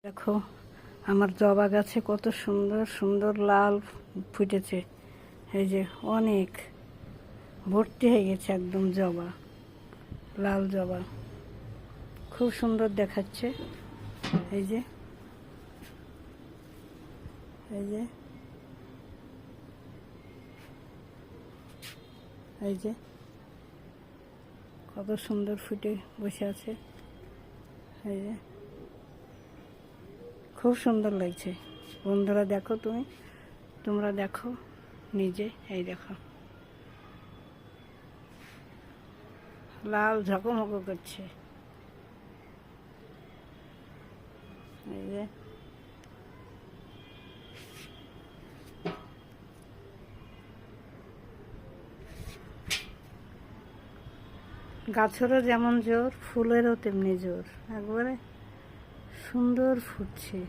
দেখো আমার জবা গাছে কত সুন্দর সুন্দর লাল ফুটেছে। এই যে অনেক ভর্তি হয়ে গেছে একদম জবা, লাল জবা, খুব সুন্দর দেখাচ্ছে। এই যে এই যে এই যে কত সুন্দর ফুটে বসে আছে। এই যে খুব সুন্দর লাগছে। বন্ধুরা দেখো, তোমরা দেখো নিজে, এই দেখো লাল ঝকমকো করছে। এই যে গাছেরও যেমন জোর, ফুলেরও তেমনি জোর, একবারে সুন্দর ফুটছে।